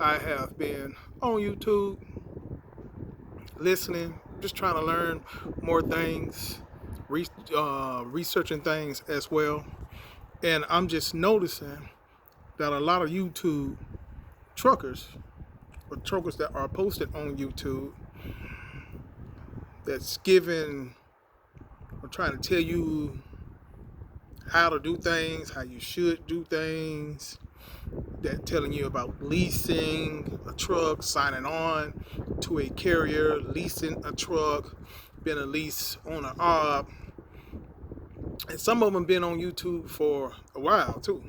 I have been on YouTube, listening, just trying to learn more things, researching things as well. And I'm just noticing that a lot of YouTube truckers, or truckers that are posted on YouTube, that's giving or trying to tell you how to do things, how you should do things, that telling you about leasing a truck, signing on to a carrier, leasing a truck, being a lease owner op, and some of them been on YouTube for a while too.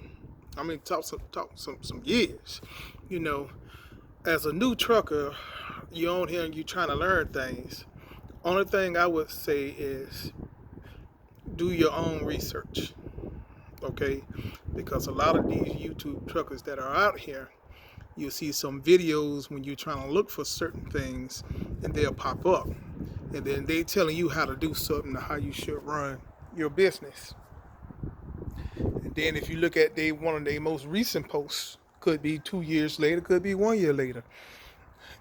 I mean, talk some years. You know, as a new trucker, you on here and you trying to learn things. Only thing I would say is do your own research, okay? Because a lot of these YouTube truckers that are out here, you'll see some videos when you're trying to look for certain things, and they'll pop up, and then they telling you how to do something, or how you should run your business. And then if you look at one of their most recent posts, could be 2 years later, could be 1 year later,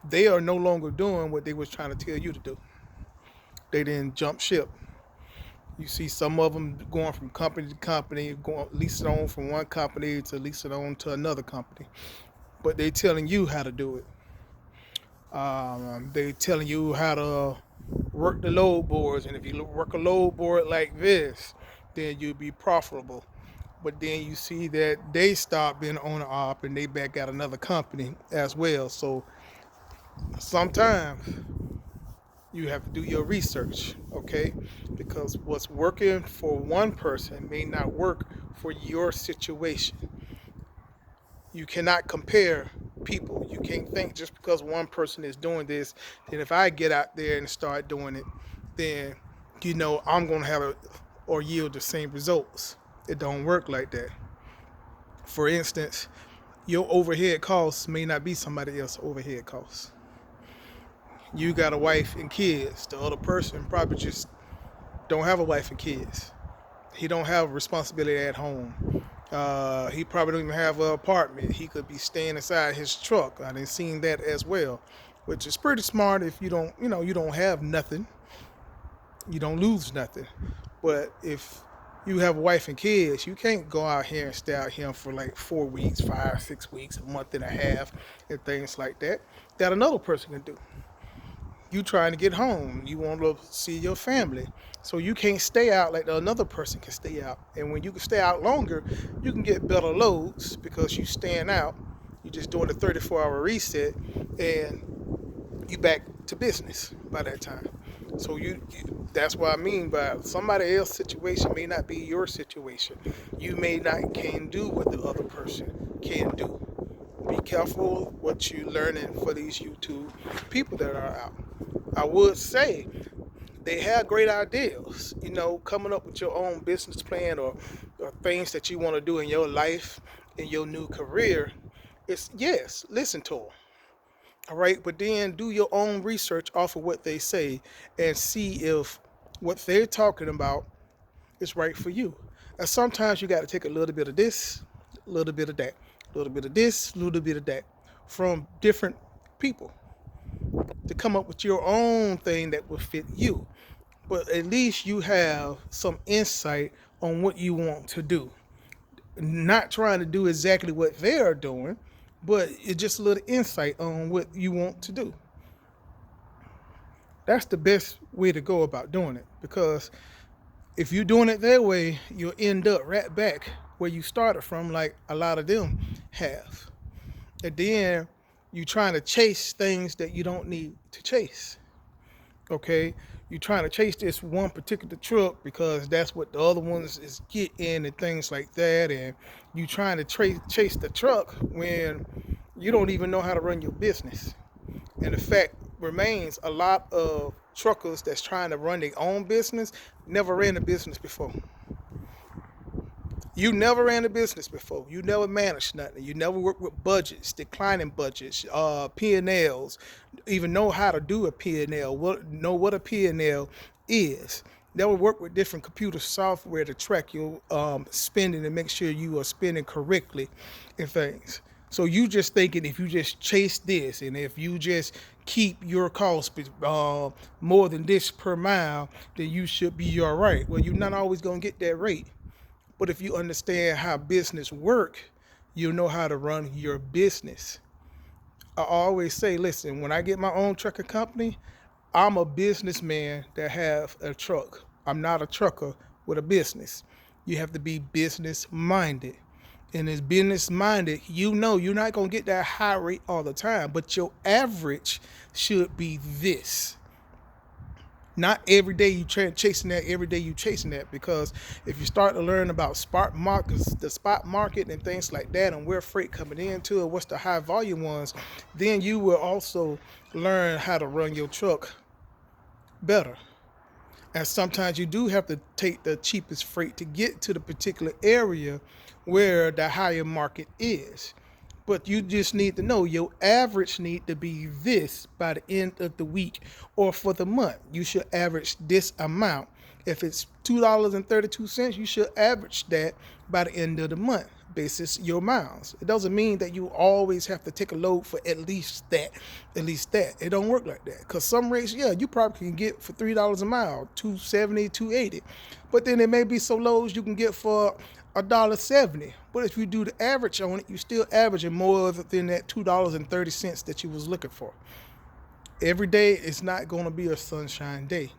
they are no longer doing what they was trying to tell you to do. They didn't jump ship. You see some of them going from company to company, going leasing on from one company to leasing on to another company. But they telling you how to do it. They telling you how to work the load boards, and if you work a load board like this, then you'll be profitable. But then you see that they stop being owner op and they back out another company as well. So sometimes you have to do your research, okay? Because what's working for one person may not work for your situation. You cannot compare people. You can't think just because one person is doing this, then if I get out there and start doing it, then I'm gonna have or yield the same results. It don't work like that. For instance, your overhead costs may not be somebody else's overhead costs. You got a wife and kids. The other person probably just don't have a wife and kids. He don't have responsibility at home. He probably don't even have an apartment. He could be staying inside his truck. I done seen that as well, which is pretty smart. If you don't have nothing, you don't lose nothing. But if you have a wife and kids, you can't go out here and stay out here for like 4 weeks, 5, 6 weeks, a month and a half, and things like that. That another person can do. You trying to get home, you want to see your family, so you can't stay out like another person can stay out. And when you can stay out longer, you can get better loads because you staying out, you just doing the 34-hour reset, and you back to business by that time. So that's what I mean by somebody else's situation may not be your situation. You may not can do what the other person can do. Be careful what you learning for these YouTube people that are out. I would say they have great ideas, coming up with your own business plan, or things that you want to do in your life, in your new career. It's yes, listen to them. All right, but then do your own research off of what they say and see if what they're talking about is right for you. And sometimes you got to take a little bit of this, a little bit of that, a little bit of this, a little bit of that from different people to come up with your own thing that will fit you. But at least you have some insight on what you want to do. Not trying to do exactly what they are doing, but it's just a little insight on what you want to do. That's the best way to go about doing it, because if you're doing it that way, you'll end up right back where you started from, like a lot of them have. And then you trying to chase things that you don't need to chase. Okay, you trying to chase this one particular truck because that's what the other ones is getting and things like that, and you trying to chase the truck when you don't even know how to run your business. And the fact remains, a lot of truckers that's trying to run their own business never ran a business before. You never ran a business before. You never managed nothing. You never worked with budgets, declining budgets, P&Ls, even know how to do a P&L, know what a P&L is. Never work with different computer software to track your spending and make sure you are spending correctly and things. So you just thinking if you just chase this and if you just keep your cost more than this per mile, then you should be all right. Well, you're not always gonna get that rate, but if you understand how business work, you'll know how to run your business. I always say, listen, when I get my own trucking company, I'm a businessman that have a truck. I'm not a trucker with a business. You have to be business minded. And as business minded, you know you're not gonna get that high rate all the time, but your average should be this. Not every day you chasing that, every day you chasing that, because if you start to learn about spot markets, the spot market and things like that, and where freight coming into and what's the high volume ones, then you will also learn how to run your truck better. And sometimes you do have to take the cheapest freight to get to the particular area where the higher market is. But you just need to know your average need to be this by the end of the week or for the month. You should average this amount. If it's $2.32, you should average that by the end of the month, basis your miles. It doesn't mean that you always have to take a load for at least that. It don't work like that. Because some rates, yeah, you probably can get for $3 a mile, 270, 280. But then there may be some loads you can get for $1.70. But if you do the average on it, you still averaging more than that $2.30 that you was looking for. Every day is not going to be a sunshine day.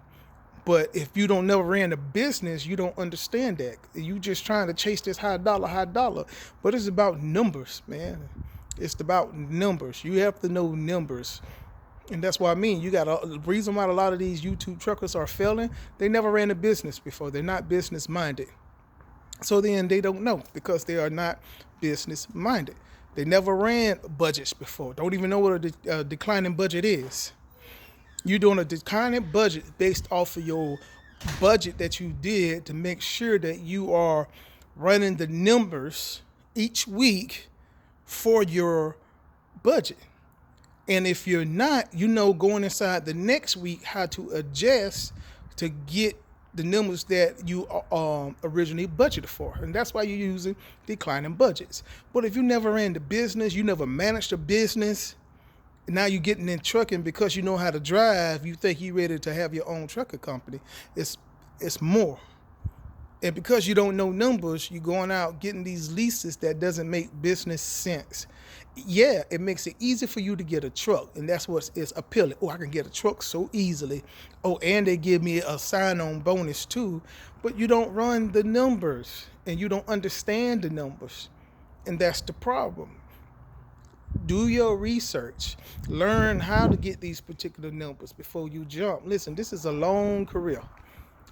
But if you don't never ran a business, you don't understand that. You just trying to chase this high dollar. But it's about numbers, man. It's about numbers. You have to know numbers. And that's what I mean. The reason why a lot of these YouTube truckers are failing, they never ran a business before. They're not business minded. So then they don't know because they are not business minded. They never ran budgets before. Don't even know what a declining budget is. You're doing a declining budget based off of your budget that you did to make sure that you are running the numbers each week for your budget. And if you're not, going inside the next week how to adjust to get the numbers that you originally budgeted for. And that's why you're using declining budgets. But if you never ran the business, you never managed a business, now you're getting in trucking because you know how to drive, you think you're ready to have your own trucking company. It's more. And because you don't know numbers, you're going out getting these leases that doesn't make business sense. Yeah, it makes it easy for you to get a truck, and that's what is appealing. Oh, I can get a truck so easily. Oh, and they give me a sign-on bonus too. But you don't run the numbers, and you don't understand the numbers, and that's the problem. Do your research. Learn how to get these particular numbers before you jump. Listen, this is a long career,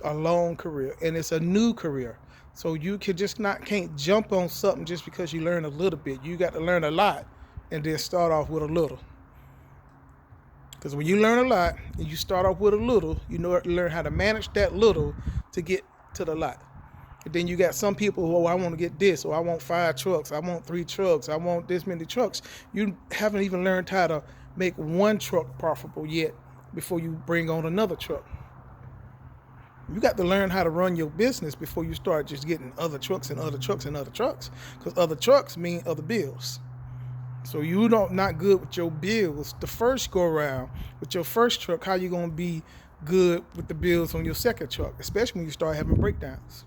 and it's a new career. So you can't jump on something just because you learn a little bit. You got to learn a lot and then start off with a little. Because when you learn a lot and you start off with a little, you learn how to manage that little to get to the lot. And then you got some people who, I want to get this, or I want 5 trucks, I want 3 trucks, I want this many trucks. You haven't even learned how to make one truck profitable yet before you bring on another truck. You got to learn how to run your business before you start just getting other trucks and other trucks and other trucks. Because other trucks mean other bills. So you not good with your bills the first go around with your first truck. How you gonna be good with the bills on your second truck, especially when you start having breakdowns?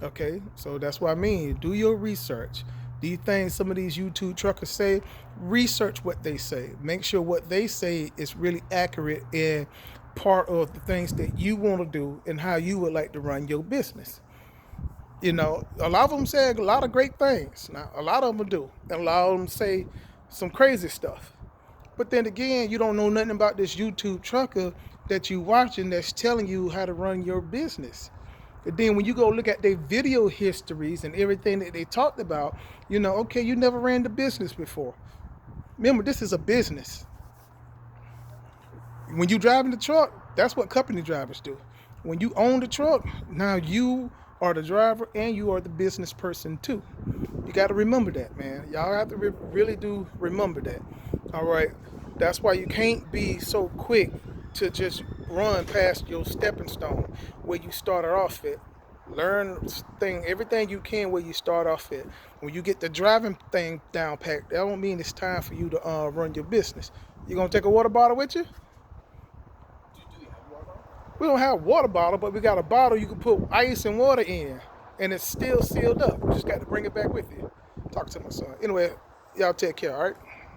Okay, so that's what I mean. Do your research. These things some of these YouTube truckers say, research what they say. Make sure what they say is really accurate and part of the things that you want to do and how you would like to run your business. A lot of them say a lot of great things. Now, a lot of them do. And a lot of them say some crazy stuff. But then again, you don't know nothing about this YouTube trucker that you watching that's telling you how to run your business. And then when you go look at their video histories and everything that they talked about, okay, you never ran the business before. Remember, this is a business. When you driving the truck, that's what company drivers do. When you own the truck, now you are the driver and you are the business person too. You got to remember that, man. Y'all have to really do remember that. All right. That's why you can't be so quick to just run past your stepping stone where you started off at. Learn everything you can where you start off at. When you get the driving thing down packed, that don't mean it's time for you to run your business. You gonna take a water bottle with you? We don't have a water bottle, but we got a bottle you can put ice and water in, and it's still sealed up. You just got to bring it back with you. Talk to my son. Anyway, y'all take care, all right?